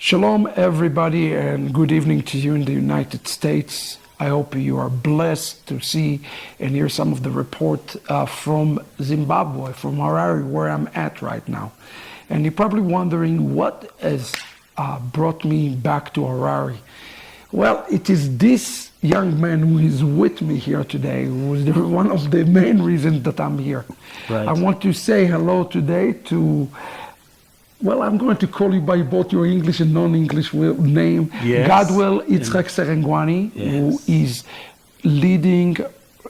Shalom, everybody, and good evening to you in the United States. I hope you are blessed to see and hear some of the report from Zimbabwe, from Harare, where I'm at right now. And you're probably wondering what has brought me back to Harare. Well, it is this young man who is with me here today, who is one of the main reasons that I'm here. Right. I want to say hello today to, well, I'm going to call you by both your English and non-English name, Yes. Gadwell Yitzchak Serengwani, who is leading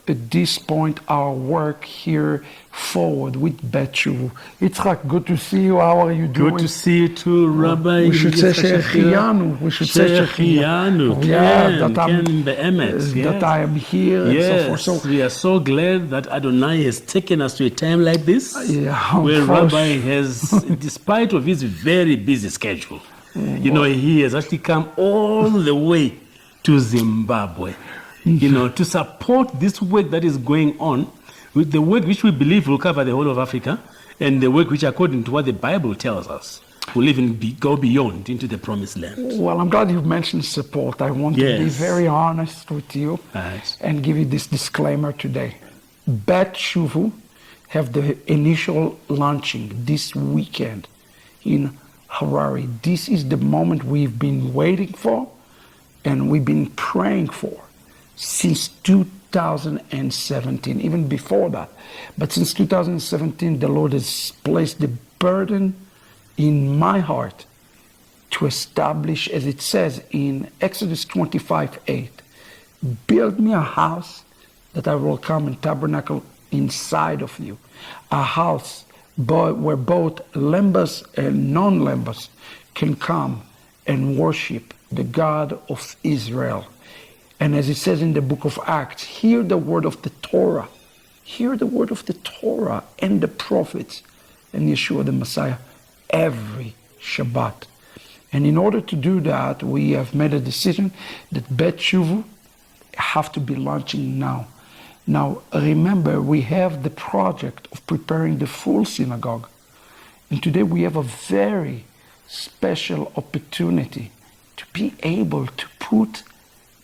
at this point our work here forward with Besorah. Yitzchak, good to see you. How are you doing? Good to see you too, Rabbi. We should say Shechianu. We should say Shechianu. Yeah, that I am here. Yes, and so forth. So we are so glad that Adonai has taken us to a time like this, where Rabbi has, despite of his very busy schedule, he has actually come all the way to Zimbabwe, to support this work that is going on, with the work which we believe will cover the whole of Africa, and the work which, according to what the Bible tells us, will even go beyond into the promised land. Well, I'm glad you mentioned support. I want to be very honest with you and give you this disclaimer today. Besorah have the initial launching this weekend in Harare. This is the moment we've been waiting for and we've been praying for since 2017, even before that. But since 2017, the Lord has placed the burden in my heart to establish, as it says in Exodus 25:8, build me a house that I will come and tabernacle inside of you. A house where both Lembas and non-Lembas can come and worship the God of Israel. And as it says in the book of Acts, hear the word of the Torah. Hear the word of the Torah and the prophets and Yeshua the Messiah every Shabbat. And in order to do that, we have made a decision that Besorah have to be launching now. Now, remember, we have the project of preparing the full synagogue. And today we have a very special opportunity to be able to put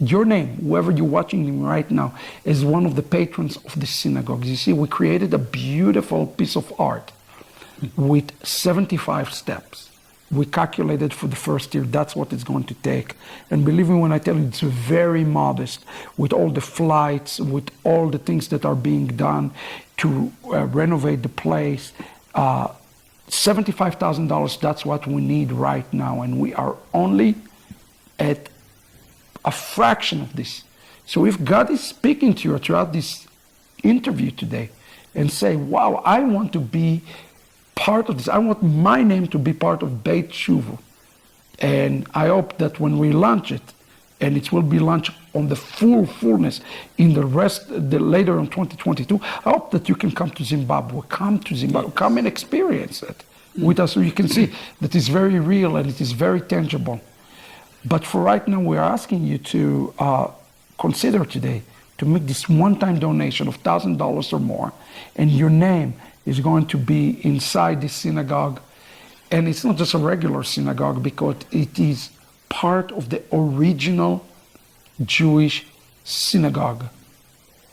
your name, whoever you're watching right now, as one of the patrons of the synagogue. You see, we created a beautiful piece of art with 75 steps. We calculated for the first year, that's what it's going to take. And believe me when I tell you, it's very modest, with all the flights, with all the things that are being done to renovate the place. $75,000, that's what we need right now. And we are only at a fraction of this. So if God is speaking to you throughout this interview today and say, wow, I want to be part of this. I want my name to be part of Besorah. And I hope that when we launch it, and it will be launched on the fullness in the later in 2022, I hope that you can come to Zimbabwe. Come to Zimbabwe. Come and experience it with us so you can see that it's very real and it is very tangible. But for right now, we're asking you to consider today to make this one-time donation of $1,000 or more, and your name is going to be inside this synagogue. And it's not just a regular synagogue, because it is part of the original Jewish synagogue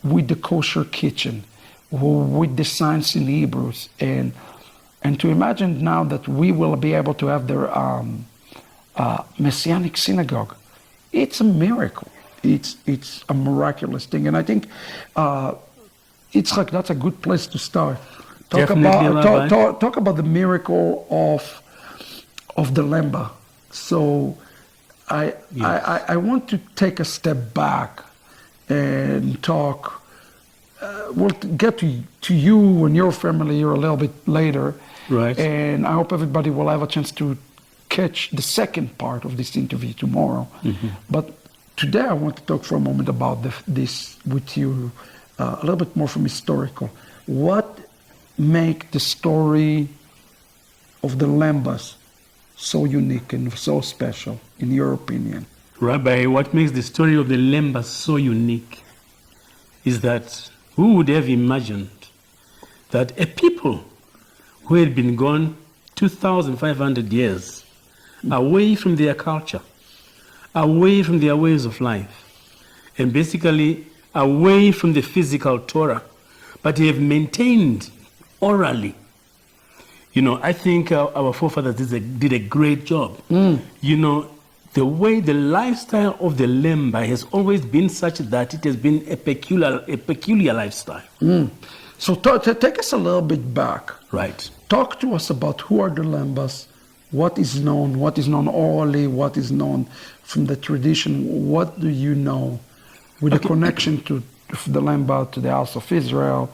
with the kosher kitchen, with the signs in Hebrews. And to imagine now that we will be able to have their Messianic synagogue, it's a miracle. It's a miraculous thing. And I think Yitzchak, that's a good place to start. Talk about the miracle of the Lembas. So I want to take a step back and talk. We'll get to you and your family here a little bit later. Right. And I hope everybody will have a chance to catch the second part of this interview tomorrow. Mm-hmm. But today I want to talk for a moment about this with you, a little bit more from historical. What make the story of the Lembas so unique and so special, in your opinion? Rabbi, what makes the story of the Lembas so unique is that who would have imagined that a people who had been gone 2,500 years away from their culture, away from their ways of life, and basically away from the physical Torah, but they have maintained orally. I think our forefathers did a great job. The way the lifestyle of the Lemba has always been such that it has been a peculiar lifestyle. So take us a little bit back. Right. Talk to us about who are the Lembas, what is known orally, what is known from the tradition. What do you know with a connection to the Lemba, to the House of Israel,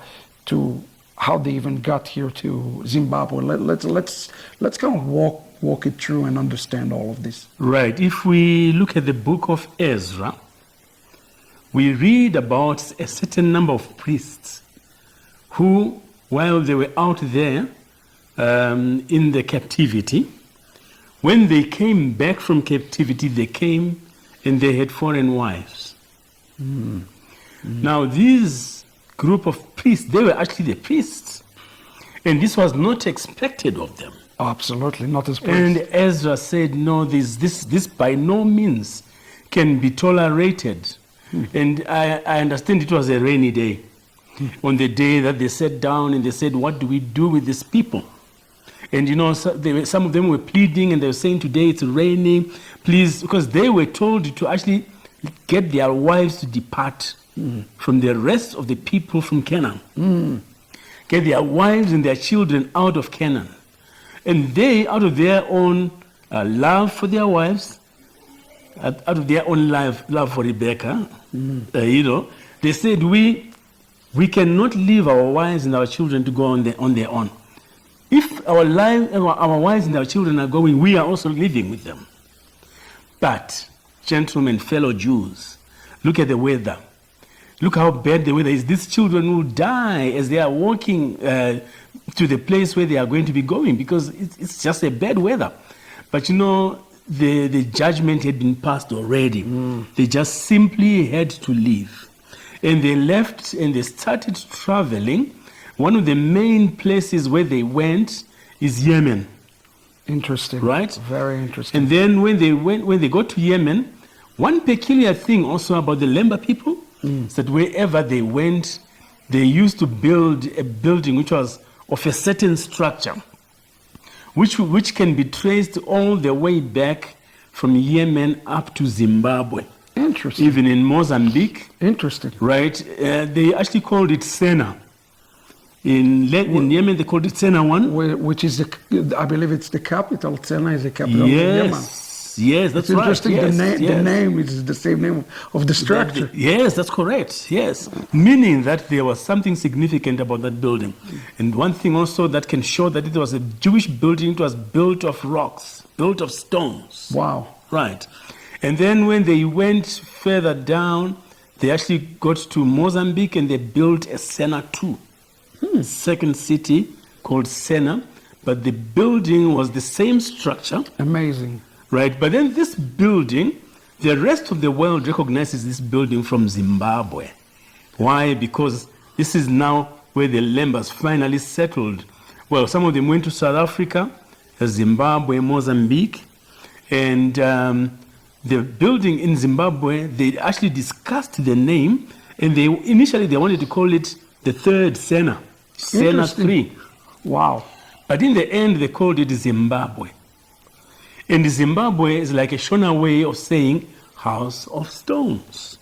to how they even got here to Zimbabwe? Let's kind of walk it through and understand all of this. Right. If we look at the book of Ezra, we read about a certain number of priests who, while they were out there in the captivity, when they came back from captivity, they came and they had foreign wives. Now, these group of priests, they were actually the priests, and this was not expected of them. Oh, absolutely, not as priests. And Ezra said, no, this by no means can be tolerated. And I understand it was a rainy day. On the day that they sat down and they said, what do we do with these people? And some of them were pleading and they were saying, today it's raining, please, because they were told to actually get their wives to depart from the rest of the people from Canaan. Get their wives and their children out of Canaan. And they, out of their own love for their wives, out of their own love for Rebecca, they said, we cannot leave our wives and our children to go on their own. If our wives and our children are going, we are also living with them. But, gentlemen, fellow Jews, look at the weather. Look how bad the weather is. These children will die as they are walking to the place where they are going to be going, because it's just a bad weather. But the judgment had been passed already. They just simply had to leave. And they left and they started traveling. One of the main places where they went is Yemen. Interesting. Right? Very interesting. And then when they got to Yemen, one peculiar thing also about the Lemba people is that wherever they went, they used to build a building which was of a certain structure, which can be traced all the way back from Yemen up to Zimbabwe. Interesting. Even in Mozambique. Interesting. Right? They actually called it Sena. In Yemen, they called it Sena 1. Which is, I believe it's the capital. Sena is the capital of Yemen. Yes, that's right. It's interesting. Yes, the name is the same name of the structure. Yes, that's correct. Yes. Meaning that there was something significant about that building. And one thing also that can show that it was a Jewish building, it was built of rocks, built of stones. Wow. Right. And then when they went further down, they actually got to Mozambique and they built a Sena 2. Second city called Sena, but the building was the same structure. Amazing. Right, but then this building, the rest of the world recognizes this building from Zimbabwe. Why? Because this is now where the Lembas finally settled. Well, some of them went to South Africa, Zimbabwe, Mozambique, and the building in Zimbabwe, they actually discussed the name, and initially they wanted to call it the third Sena. Sena 3. Wow. But in the end, they called it Zimbabwe. And Zimbabwe is like a Shona way of saying house of stones.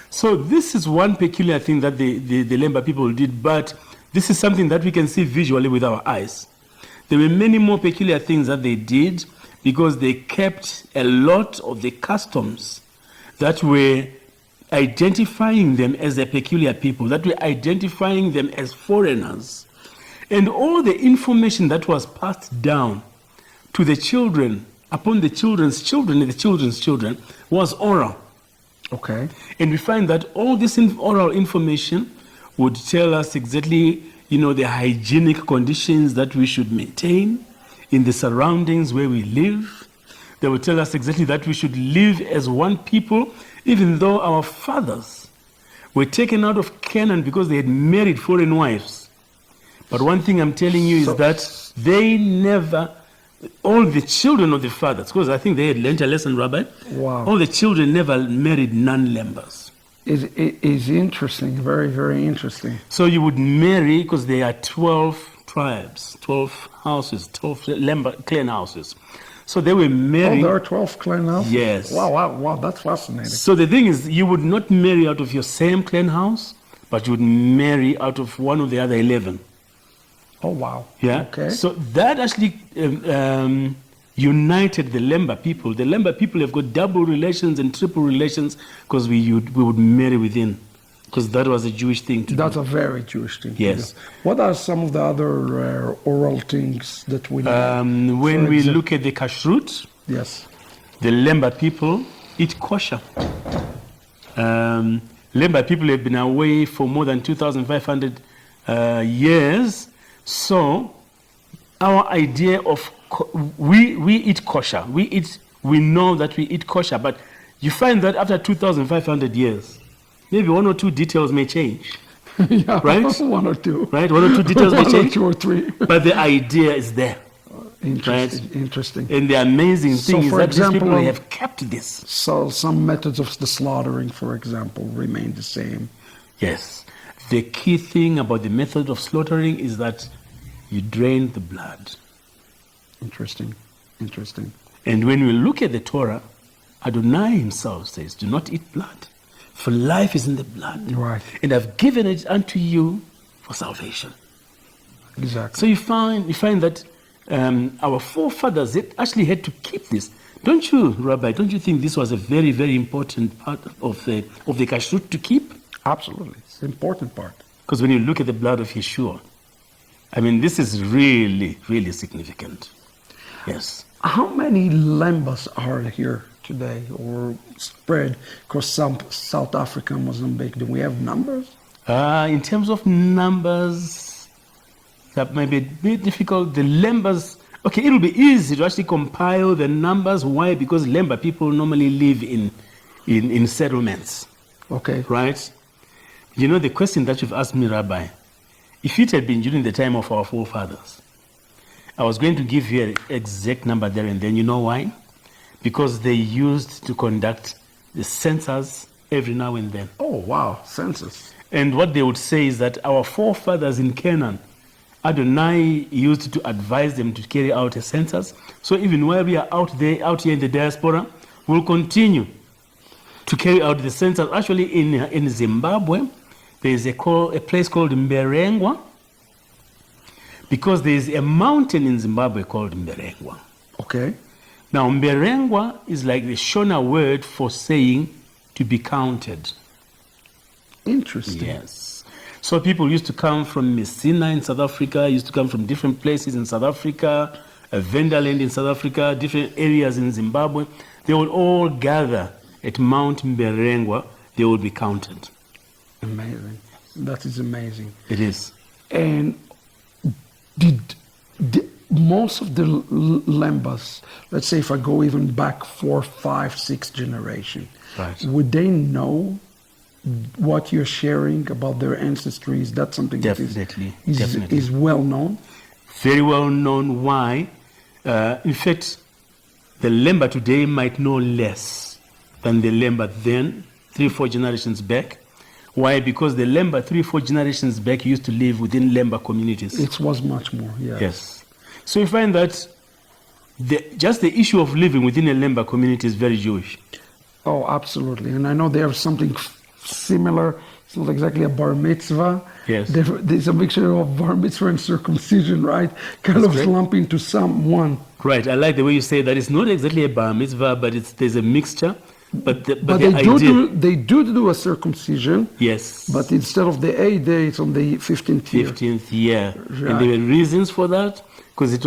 So this is one peculiar thing that the Lemba people did, but this is something that we can see visually with our eyes. There were many more peculiar things that they did because they kept a lot of the customs that were identifying them as a peculiar people, that were identifying them as foreigners. And all the information that was passed down to the children, upon the children's children and the children's children, was oral. Okay. And we find that all this oral information would tell us exactly, the hygienic conditions that we should maintain in the surroundings where we live. They would tell us exactly that we should live as one people, even though our fathers were taken out of Canaan because they had married foreign wives. But one thing I'm telling you is that they never all the children of the fathers, because I think they had learned a lesson, Rabbi. Wow. All the children never married non-Lembas. Is interesting, very, very interesting. So you would marry, because there are 12 tribes, 12 houses, 12 clan houses. So they were marrying. Oh, there are 12 clan houses? Yes. Wow, that's fascinating. So the thing is, you would not marry out of your same clan house, but you would marry out of one of the other 11. Oh, wow. Yeah. Okay. So that actually united the Lemba people. The Lemba people have got double relations and triple relations because we would marry within, because that was a Jewish thing to That's do. a very Jewish thing. Yes. To do. What are some of the other oral things that we know? When we look at the kashrut, yes, the Lemba people eat kosher. Lemba people have been away for more than 2,500 years. So our idea of we eat kosher. We know that we eat kosher, but you find that after 2,500 years, maybe one or two details may change. Yeah, right? One or two. Right? One or two details may change. 2 or 3. But the idea is there. Interesting. Right? Interesting. And the amazing thing is that these people example, have kept this. So some methods of the slaughtering, for example, remain the same. Yes. The key thing about the method of slaughtering is that you drain the blood. Interesting. And when we look at the Torah, Adonai himself says, do not eat blood, for life is in the blood. Right. And I've given it unto you for salvation. Exactly. So you find that our forefathers actually had to keep this. Don't you, Rabbi, don't you think this was a very, very important part of the kashrut to keep? Absolutely. It's an important part. Because when you look at the blood of Yeshua, I mean, this is really, really significant. Yes. How many Lembas are here today or spread across South Africa, Mozambique? Do we have numbers? In terms of numbers, that may be a bit difficult. The Lembas, okay, it'll be easy to actually compile the numbers. Why? Because Lemba people normally live in settlements. Okay. Right? You know, the question that you've asked me, Rabbi, if it had been during the time of our forefathers, I was going to give you an exact number there and then. You know why? Because they used to conduct the census every now and then. Oh, wow, census. And what they would say is that our forefathers in Canaan, Adonai used to advise them to carry out a census. So even while we are out here in the diaspora, we'll continue to carry out the census. Actually, in Zimbabwe, there is a place called Mberengwa, because there is a mountain in Zimbabwe called Mberengwa. Okay. Now, Mberengwa is like the Shona word for saying to be counted. Interesting. Yes. So people used to come from Messina in South Africa, used to come from different places in South Africa, Vendaland in South Africa, different areas in Zimbabwe. They would all gather at Mount Mberengwa. They would be counted. Amazing. That is amazing. It is. And did most of the Lembas, let's say if I go even back 4, 5, 6 generation, right, would they know what you're sharing about their ancestry? Is that something definitely, that is well known? Very well known. Why? In fact, the Lemba today might know less than the Lemba then, 3, 4 generations back. Why? Because the Lemba 3, 4 generations back used to live within Lemba communities. It was much more, yes. Yes. So you find that just the issue of living within a Lemba community is very Jewish. Oh, absolutely. And I know they have something similar. It's not exactly a bar mitzvah. Yes. There's a mixture of bar mitzvah and circumcision, right? Kind of slump into one. Right. I like the way you say that. It's not exactly a bar mitzvah, but there's a mixture. But the they do a circumcision. Yes. But instead of the 8th day, it's on the 15th year. 15th year. Right. And there were reasons for that, because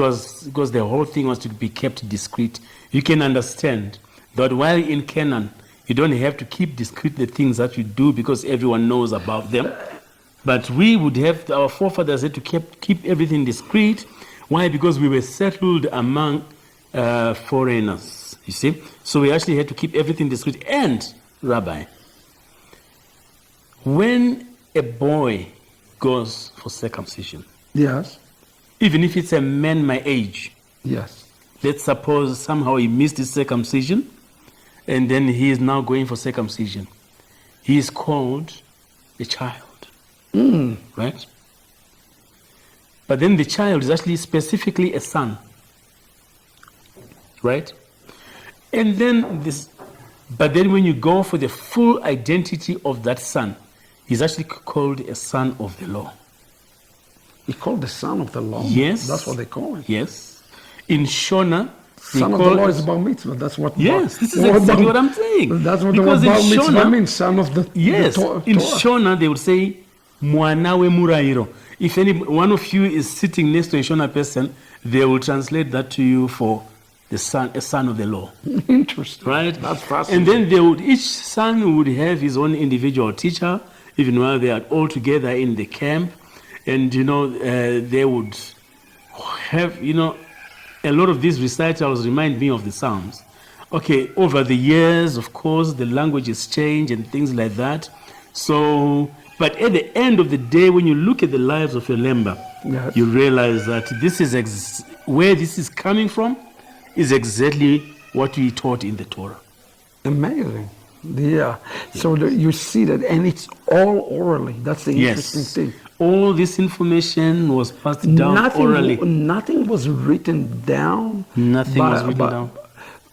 the whole thing was to be kept discreet. You can understand that while in Canaan, you don't have to keep discreet the things that you do because everyone knows about them. But we would have, our forefathers had to keep everything discreet. Why? Because we were settled among foreigners. You see? So we actually had to keep everything discreet. And, Rabbi, when a boy goes for circumcision, yes, even if it's a man my age, yes, let's suppose somehow he missed his circumcision, and then he is now going for circumcision. He is called a child, right? But then the child is actually specifically a son, right? And then but then when you go for the full identity of that son, he's actually called a son of the law. He called the son of the law? Yes. That's what they call him. Yes. In Shona, son of the law is bar mitzvah. That's what. Yes, this is exactly what I'm saying. That's what the word bar mitzvah means. Son of the. Yes. The Torah. In Shona, they would say mwana we murairo. If any one of you is sitting next to a Shona person, they will translate that to you for the son, a son of the law. Interesting. Right? That's fascinating. And then each son would have his own individual teacher, even while they are all together in the camp. And, they would have, a lot of these recitals remind me of the Psalms. Okay, over the years, of course, the language has changed and things like that. So, but at the end of the day, when you look at the lives of a Lemba, yes, you realize that this is where this is coming from is exactly what we taught in the Torah. Amazing. Yeah. Yes. So you see that, and it's all orally. That's the interesting thing. All this information was passed down orally. Nothing was written down. Nothing was written down.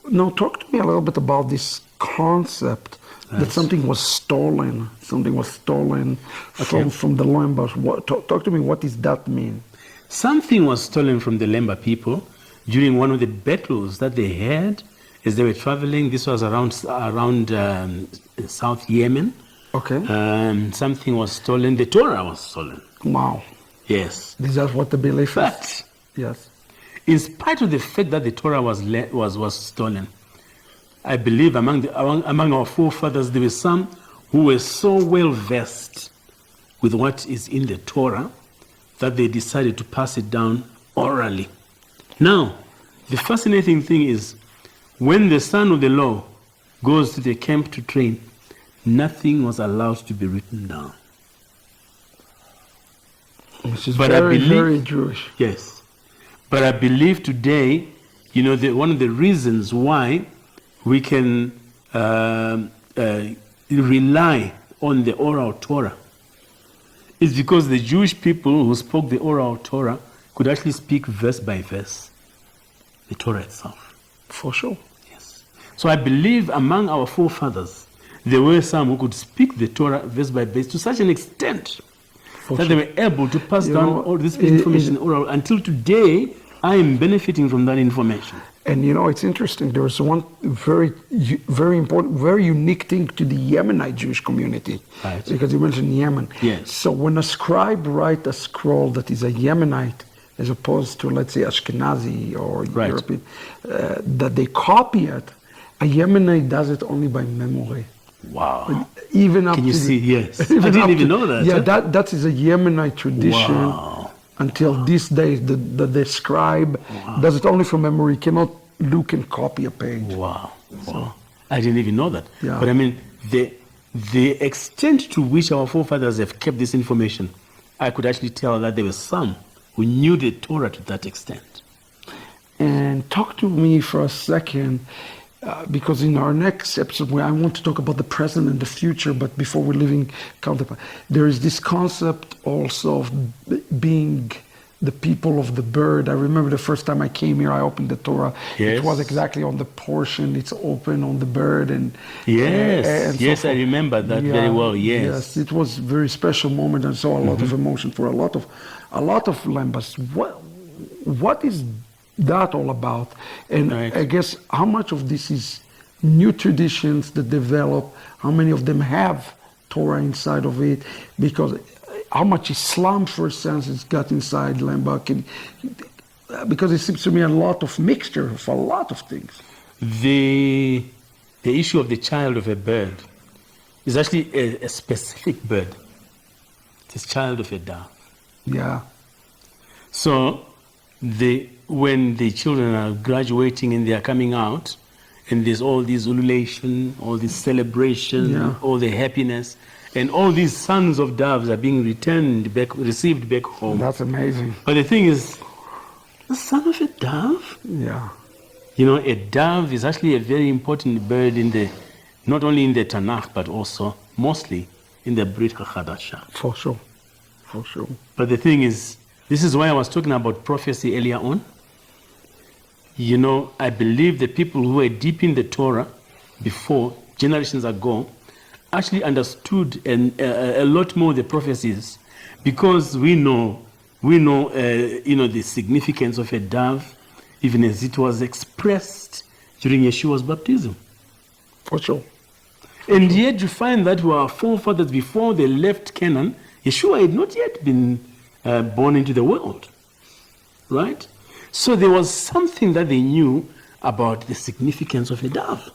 Now, talk to me a little bit about this concept that something was stolen. Something was stolen from the Lembas. Talk to me, what does that mean? Something was stolen from the Lemba people during one of the battles that they had as they were traveling. This was around South Yemen. Okay. Something was stolen. The Torah was stolen. Wow. Yes. This is what the belief is. But yes, in spite of the fact that the Torah was stolen, I believe among our forefathers there were some who were so well versed with what is in the Torah that they decided to pass it down orally. Now, the fascinating thing is when the son of the law goes to the camp to train, nothing was allowed to be written down. Which is very Jewish. Yes. But I believe today, one of the reasons why we can rely on the oral Torah is because the Jewish people who spoke the oral Torah could actually speak verse by verse the Torah itself. For sure. Yes. So I believe among our forefathers, there were some who could speak the Torah verse by verse to such an extent that they were able to pass down all this information oral. Until today, I am benefiting from that information. And it's interesting. There was one very, very important, very unique thing to the Yemenite Jewish community. Right. Because you mentioned Yemen. Yes. So when a scribe writes a scroll that is a Yemenite, as opposed to, let's say, Ashkenazi or European, that they copy it, a Yemenite does it only by memory. Wow. Even up Can you to see? Yes. I didn't even know that. Yeah, that is a Yemenite tradition. Wow. Until this day, the scribe does it only from memory. He cannot look and copy a page. Wow. Wow. I didn't even know that. Yeah. But I mean, the extent to which our forefathers have kept this information, I could actually tell that there were some who knew the Torah to that extent. And talk to me for a second, because in our next episode, where I want to talk about the present and the future, but before we're leaving, there is this concept also of being the people of the bird. I remember the first time I came here, I opened the Torah. Yes. It was exactly on the portion. It's open on the bird, and yes, I remember that very well. Yes, it was a very special moment, and saw a lot of emotion for a lot of Lembas. What is that all about? And I guess how much of this is new traditions that develop? How many of them have Torah inside of it? Because how much Islam, for instance, has got inside Lemba? Because it seems to me a lot of mixture of a lot of things. The issue of the child of a bird is actually a specific bird. It's child of a dove. Yeah. So when the children are graduating and they are coming out, and there's all this ululation, all this celebration, all the happiness, and all these sons of doves are being received back home. That's amazing. But the thing is, the son of a dove? Yeah. You know, a dove is actually a very important bird not only in the Tanakh, but also mostly in the Brit HaChadasha. For sure. For sure. But the thing is, this is why I was talking about prophecy earlier on. You know, I believe the people who were deep in the Torah before, generations ago, actually understood a lot more the prophecies, because we know, the significance of a dove, even as it was expressed during Yeshua's baptism. For sure. And yet you find that our forefathers, before they left Canaan, Yeshua had not yet been born into the world, right? So there was something that they knew about the significance of a dove.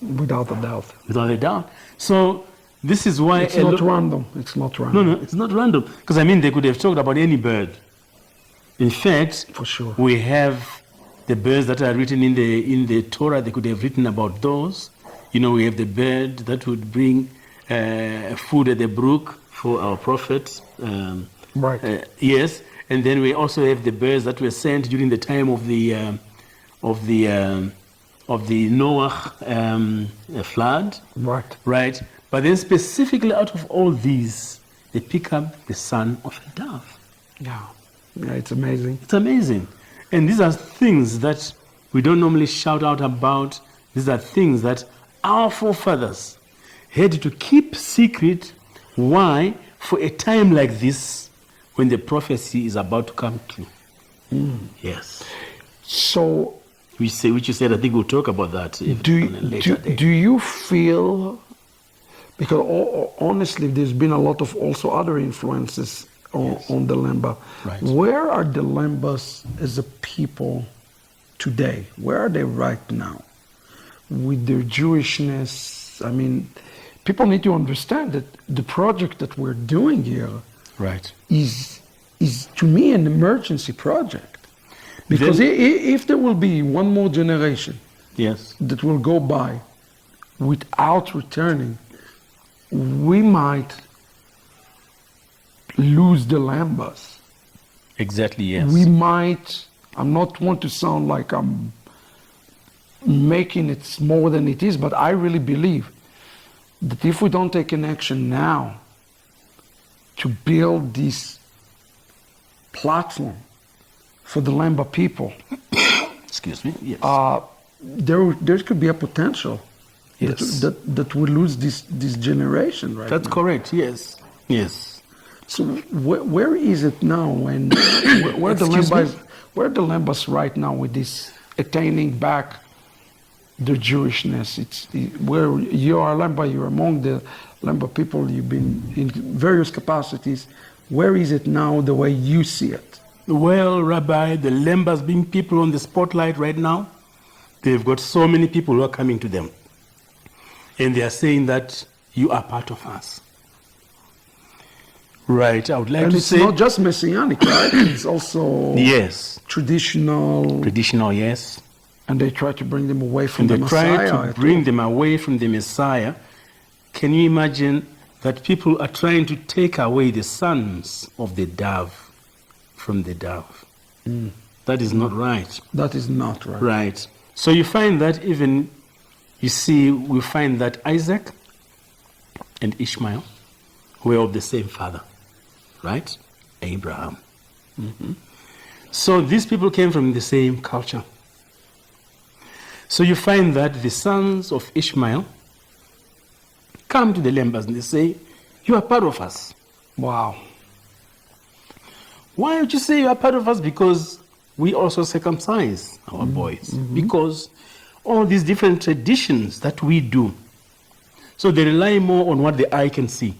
Without a doubt. Without a doubt. So this is why... It's not random. It's not random. No, it's not random. Because, I mean, they could have talked about any bird. In fact, for sure, we have the birds that are written in the Torah. They could have written about those. You know, we have the bird that would bring food at the brook for our prophets. Right. Yes. And then we also have the birds that were sent during the time of the Noah flood. Right. Right. But then specifically out of all these, they pick up the son of a dove. Yeah. Yeah, it's amazing. It's amazing. And these are things that we don't normally shout out about. These are things that our forefathers had to keep secret. Why? For a time like this, when the prophecy is about to come true. Yes. So, which you said, I think we'll talk about that on a later day. Do you feel, because honestly, there's been a lot of also other influences on the Lemba. Right. Where are the Lembas as a people today? Where are they right now? With their Jewishness, I mean, people need to understand that the project that we're doing here right. is to me an emergency project. Because if there will be one more generation yes. that will go by without returning, we might lose the Lembas. Exactly, yes. We might, I'm not want to sound like I'm making it more than it is, but I really believe that if we don't take an action now to build this platform for the Lemba people, excuse me, yes. There could be a potential yes. that we lose this generation right That's now. correct, yes. Yes. So where is it now when where the Lembas right now with this attaining back the Jewishness? It's where you are Lemba, you're among the Lemba people, you've been in various capacities. Where is it now the way you see it? Well, Rabbi, the Lembas being people on the spotlight right now, they've got so many people who are coming to them. And they are saying that you are part of us. Right, I would like to say... And it's not just Messianic, right? It's also... Yes. Traditional... Traditional, yes. And they try to bring them away from the Messiah. They try to bring them away from the Messiah. Can you imagine that people are trying to take away the sons of the dove from the dove? That is not right. That is not right. Right. So you find that even, you see, we find that Isaac and Ishmael were of the same father, right? Abraham. Mm-hmm. So these people came from the same culture. So you find that the sons of Ishmael come to the Lembas and they say, you are part of us. Wow. Why would you say you are part of us? Because we also circumcise our boys. Mm-hmm. Because all these different traditions that we do, so they rely more on what the eye can see.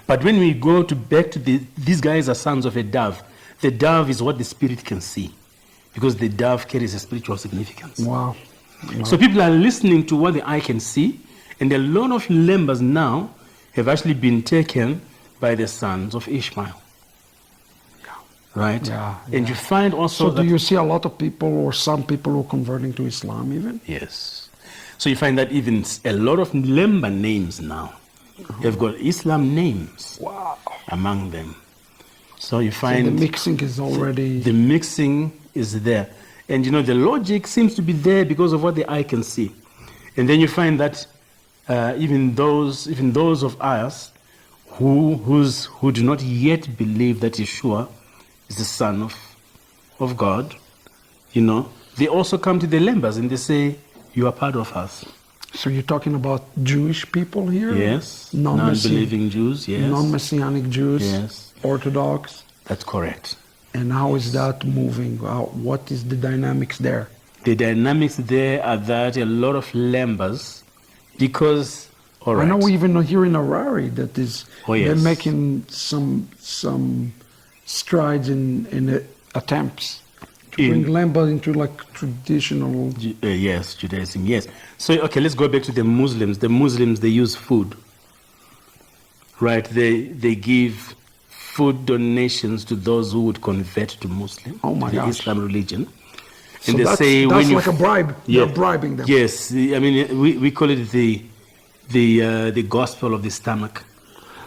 But when we go back to these guys are sons of a dove, the dove is what the spirit can see. Because the dove carries a spiritual significance. Wow. So people are listening to what the eye can see, and a lot of Lembas now have actually been taken by the sons of Ishmael. Right? Yeah, and you find also So do you see a lot of people or some people who are converting to Islam even? Yes. So you find that even a lot of Lemba names now have got Islam names among them. So you find... So the mixing is already... The mixing is there. And, the logic seems to be there because of what the eye can see. And then you find that even those of us who do not yet believe that Yeshua is the Son of God, they also come to the Lembas and they say, you are part of us. So you're talking about Jewish people here? Yes. Non-believing Jews, yes. Non-Messianic Jews? Yes. Orthodox? That's correct. And how is that moving? What is the dynamics there? The dynamics there are that a lot of Lembas, because... All right. I know we even here in Harare that is they're yes. making some strides in attempts to bring Lembas into like traditional. Yes, Judaism. Yes. So okay, let's go back to the Muslims. The Muslims, they use food, right? They give food donations to those who would convert to Muslim, to the Islam religion. And so they say that's like a bribe. Yeah, you're bribing them. Yes, I mean we call it the gospel of the stomach.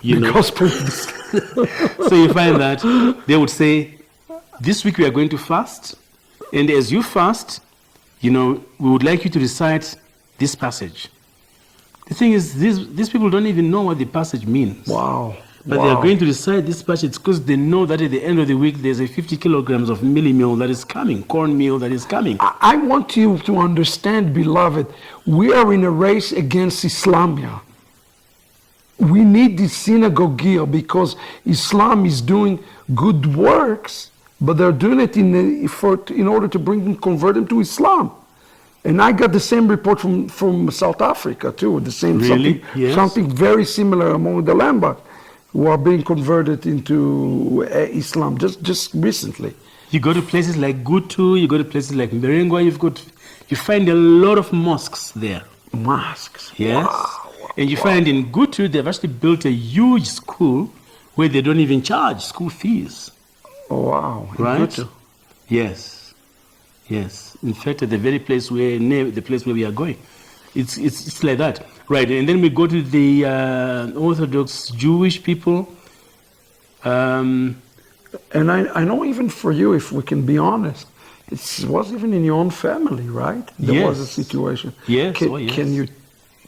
Gospel. So you find that they would say, this week we are going to fast, and as you fast, we would like you to recite this passage. The thing is, these people don't even know what the passage means. Wow. But they are going to recite this passage because they know that at the end of the week there's a 50 kilograms of milli meal that is coming, corn meal that is coming. I want you to understand, beloved, we are in a race against Islamia. We need the synagogue here because Islam is doing good works, but they're doing it in order to convert them to Islam. And I got the same report from South Africa too. The same something very similar among the Lembas who are being converted into Islam just recently. You go to places like Gutu, you go to places like Mberengwa, you find a lot of mosques there. Mosques? Yes. Wow. And you find in Gutu, they've actually built a huge school where they don't even charge school fees. Oh, wow. Right? Gutu. Yes. Yes. In fact, at the very place where we are going, it's like that. Right, and then we go to the Orthodox Jewish people. And I know even for you, if we can be honest, it was even in your own family, right? There was a situation. Yes. Can you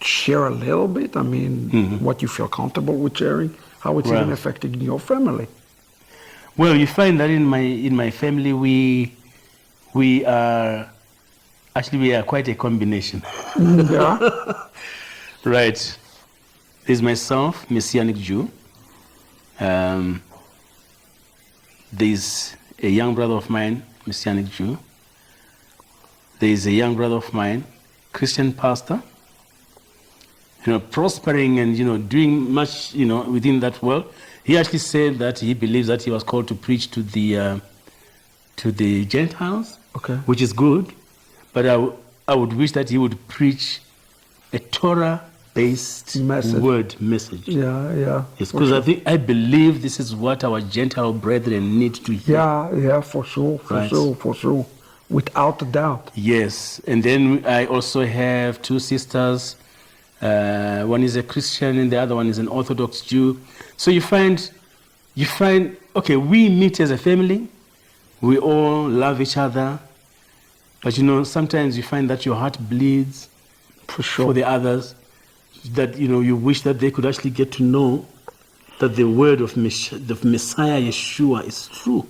share a little bit? I mean, what you feel comfortable with sharing? How it's even affecting your family? Well, you find that in my family, we are quite a combination. Yeah. Right. There's myself, Messianic Jew. There's a young brother of mine, Messianic Jew. There's a young brother of mine, Christian pastor. Prospering and doing much within that world. He actually said that he believes that he was called to preach to the Gentiles, which is good. But I would wish that he would preach a Torah-based word message. Yeah. Yes, because I believe this is what our Gentile brethren need to hear. Yeah, for sure. Without a doubt. Yes, and then I also have two sisters. One is a Christian and the other one is an Orthodox Jew. So you find, okay, we meet as a family. We all love each other. But sometimes you find that your heart bleeds for the others, that you wish that they could actually get to know that the word of the Messiah Yeshua is true.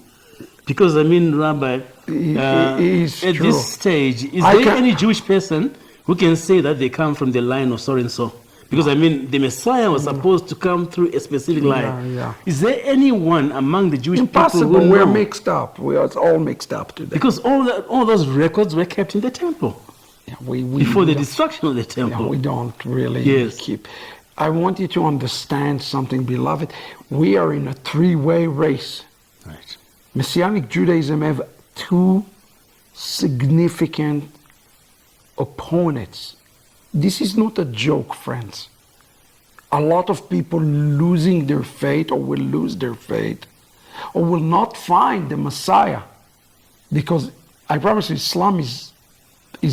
Because Rabbi, at this stage, is there any Jewish person who can say that they come from the line of so and so? Because the Messiah was supposed to come through a specific line. Yeah. Is there anyone among the Jewish people who know? We're mixed up. It's all mixed up today. Because all those records were kept in the temple. Yeah, before the destruction of the temple. Yeah, we don't really keep. I want you to understand something, beloved. We are in a three-way race. Right. Messianic Judaism have two significant opponents. This is not a joke, friends. A lot of people losing their faith or will lose their faith or will not find the Messiah, because I promise you, Islam is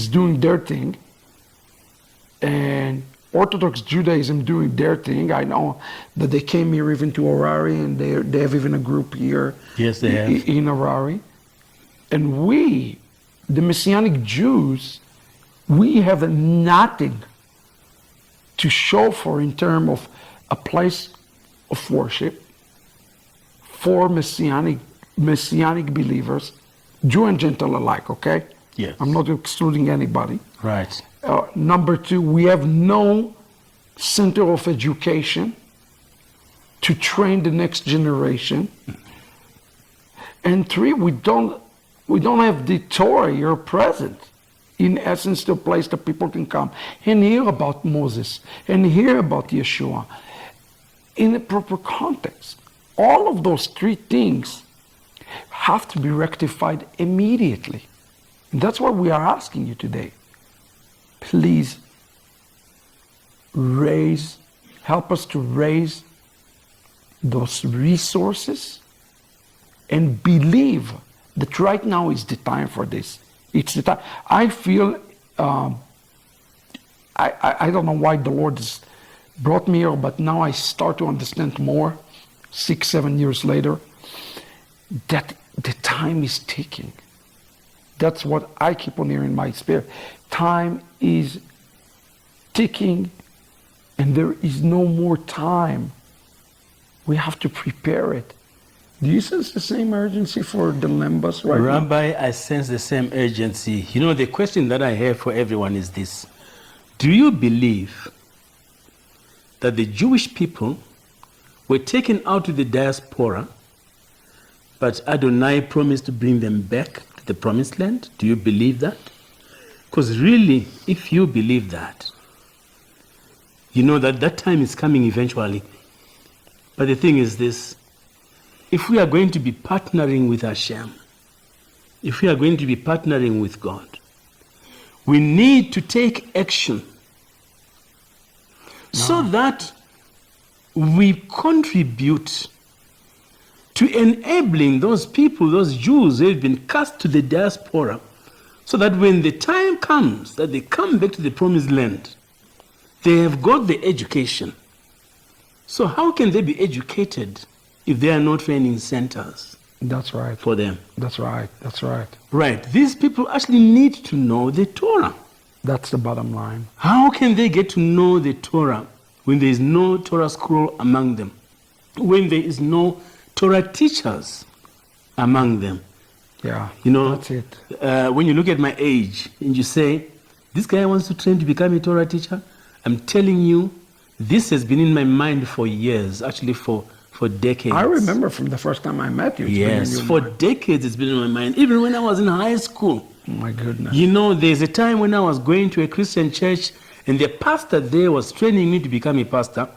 doing their thing and Orthodox Judaism doing their thing. I know that they came here even to Harare, and they have even a group here. Yes, they have. In Harare. And we the Messianic Jews, we have nothing to show for in terms of a place of worship for Messianic believers, Jew and Gentile alike, okay? Yes. I'm not excluding anybody. Right. Number two, we have no center of education to train the next generation. And three, we don't have the Torah here present. In essence, the place that people can come and hear about Moses and hear about Yeshua in the proper context. All of those three things have to be rectified immediately. And that's what we are asking you today. Please help us to raise those resources and believe that right now is the time for this. It's the time. I feel, I don't know why the Lord has brought me here, but now I start to understand more, 6-7 years later, that the time is ticking. That's what I keep on hearing in my spirit. Time is ticking, and there is no more time. We have to prepare it. Do you sense the same urgency for the Lembas right now? Rabbi, I sense the same urgency. You know, the question that I have for everyone is this. Do you believe that the Jewish people were taken out to the diaspora, but Adonai promised to bring them back to the promised land? Do you believe that? Because really, if you believe that, you know that that time is coming eventually. But the thing is this, if we are going to be partnering with Hashem, if we are going to be partnering with God, we need to take action so that we contribute to enabling those people, those Jews who have been cast to the diaspora, so that when the time comes that they come back to the promised land, they have got the education. So how can they be educated if there are no training centers? That's right. For them. That's right. That's right. Right. These people actually need to know the Torah. That's the bottom line. How can they get to know the Torah when there is no Torah scroll among them? When there is no Torah teachers among them? Yeah, you know, that's it. When you look at my age and you say, this guy wants to train to become a Torah teacher, I'm telling you, this has been in my mind for years, actually for decades. I remember from the first time I met you. Yes, for decades it's been in my mind. Even when I was in high school. Oh my goodness. You know, there's a time when I was going to a Christian church and the pastor there was training me to become a pastor.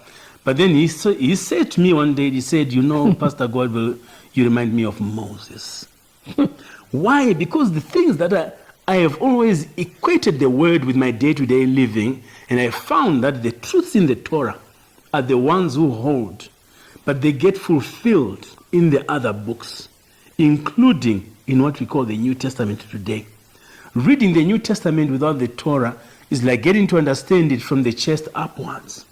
But then he said to me one day, he said, you know, Pastor Godwell, you remind me of Moses. Why? Because the things that I have always equated the word with my day-to-day living, and I found that the truths in the Torah are the ones who hold, but they get fulfilled in the other books, including in what we call the New Testament today. Reading the New Testament without the Torah is like getting to understand it from the chest upwards.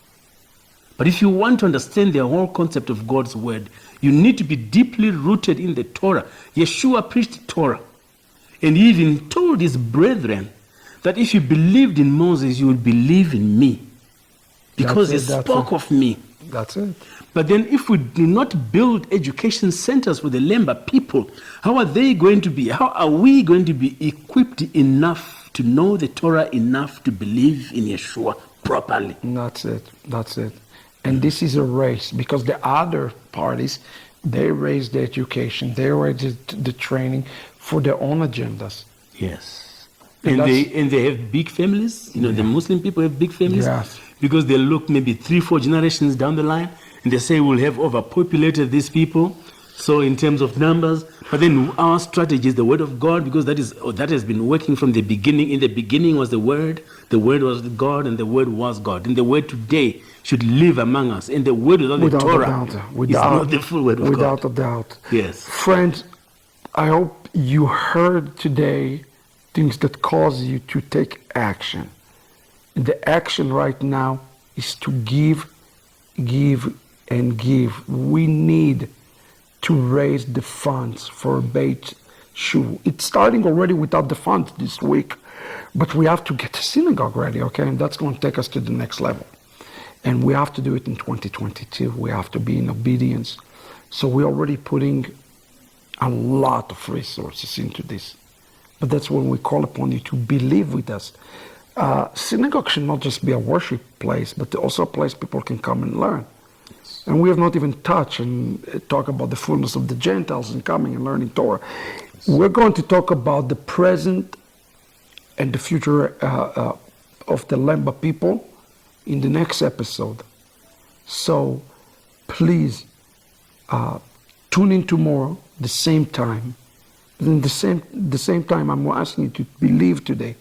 But if you want to understand the whole concept of God's word, you need to be deeply rooted in the Torah. Yeshua preached Torah. And he even told his brethren that if you believed in Moses, you would believe in me. Because he spoke of me. That's it. But then if we do not build education centers for the Lemba people, how are we going to be equipped enough to know the Torah enough to believe in Yeshua properly? That's it. That's it. And this is a race, because the other parties, they raise the education, they raise the training for their own agendas. Yes. And they have big families. You know, the Muslim people have big families. Yes. Because they look maybe 3-4 generations down the line, and they say we'll have overpopulated these people, so in terms of numbers. But then our strategy is the word of God, because that has been working from the beginning. In the beginning was the word was God, and the word was God. And the word today should live among us. And the word without the Torah is not the full word of God. Without a doubt. Yes. Friends, I hope you heard today things that cause you to take action. And the action right now is to give, and give. We need to raise the funds for Beit Shul. It's starting already without the fund this week, but we have to get the synagogue ready, okay? And that's going to take us to the next level. And we have to do it in 2022. We have to be in obedience. So we're already putting a lot of resources into this. But that's when we call upon you to believe with us. Synagogue should not just be a worship place, but also a place people can come and learn. And we have not even touched and talk about the fullness of the Gentiles and coming and learning Torah. We're going to talk about the present and the future of the Lembas people in the next episode. So please tune in tomorrow, the same time. And the same time, I'm asking you to believe today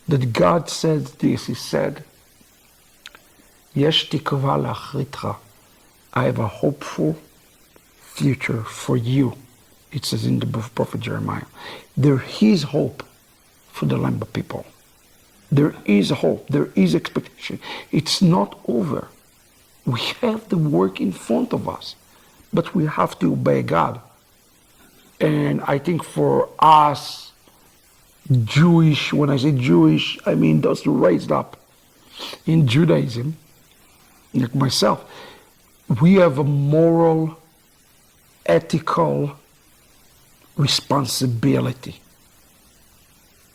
that God said this. He said, Yesh tikva la'achritcha. I have a hopeful future for you. It says in the book of Prophet Jeremiah. There is hope for the Lembas people. There is hope. There is expectation. It's not over. We have the work in front of us, but we have to obey God. And I think for us, Jewish, when I say Jewish, I mean those who raised up in Judaism, like myself, we have a moral, ethical responsibility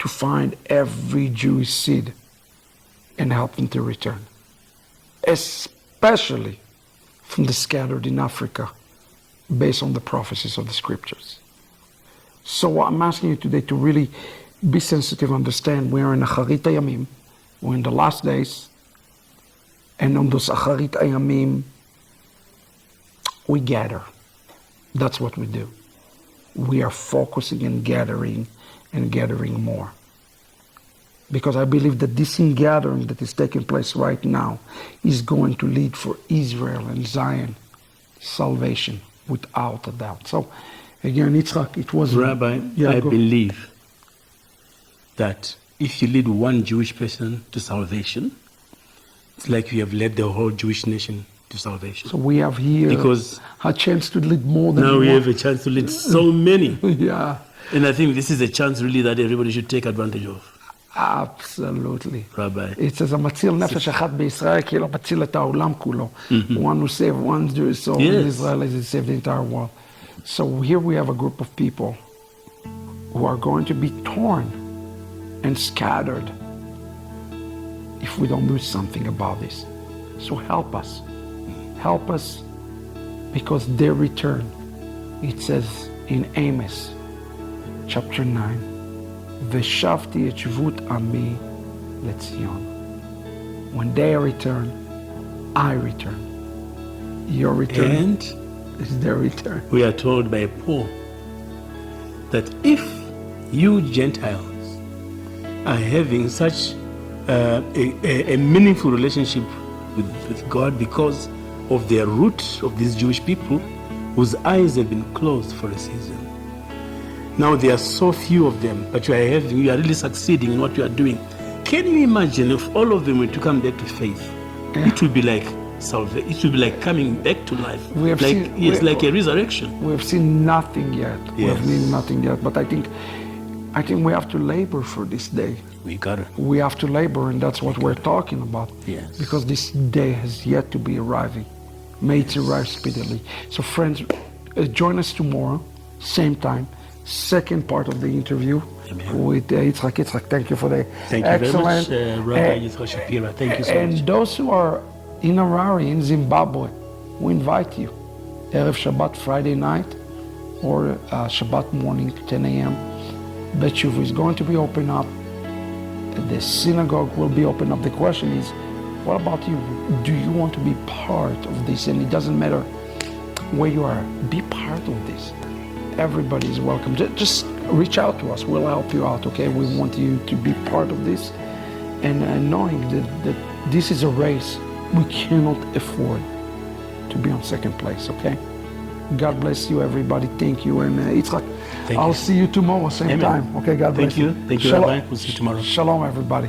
to find every Jewish seed and help them to return, especially from the scattered in Africa, based on the prophecies of the scriptures. So I'm asking you today to really be sensitive, understand we are in Acharit Hayamim, we're in the last days, and on those Acharit Hayamim, we gather. That's what we do. We are focusing and gathering more. Because I believe that this ingathering that is taking place right now is going to lead for Israel and Zion salvation, without a doubt. So, again, Yitzhak, it was... Rabbi, I believe that if you lead one Jewish person to salvation, it's like you have led the whole Jewish nation to salvation. So we have here because a chance to lead more than now one. we have a chance to lead so many. Yeah. And I think this is a chance really that everybody should take advantage of. Absolutely. Rabbi. It says, המציל נפש אחת בישראל כאילו מציל את העולם כולו. One who saved one Jewish soul in Israel is saved the entire world. So here we have a group of people who are going to be torn and scattered if we don't do something about this. So help us. Help us, because their return, it says in Amos chapter 9, Veshavti et shvut ami leTzion. When they return, I return. Your return is their return. We are told by Paul that if you Gentiles are having such a meaningful relationship with God because of their roots of these Jewish people whose eyes have been closed for a season. Now there are so few of them, but you are really succeeding in what you are doing. Can you imagine if all of them were to come back to faith? Yeah. It would be like salvation. It would be like coming back to life. It's like a resurrection. We have seen nothing yet. Yes. We have seen nothing yet. But I think we have to labor for this day. We got it. We have to labor, and that's what we're talking about. Yes. Because this day has yet to be arriving. May it arrive speedily. So friends, join us tomorrow, same time, second part of the interview. Amen. With Yitzhak. Yitzhak, thank you for the excellent. Thank you very much, Rabbi Yitzhak Shapira. Thank you so much. And those who are in Harare, in Zimbabwe, we invite you. Erev Shabbat, Friday night, or Shabbat morning, 10 a.m. Bet Shuv is going to be open up. The synagogue will be open up. The question is, what about you? Do you want to be part of this? And it doesn't matter where you are. Be part of this. Everybody is welcome. Just reach out to us. We'll help you out, okay? We want you to be part of this. And knowing that this is a race, we cannot afford to be on second place, okay? God bless you, everybody. Thank you. And Yitzhak, I'll see you tomorrow, same time. Okay, God bless you. Thank you, Rabbi. We'll see you tomorrow. Shalom, everybody.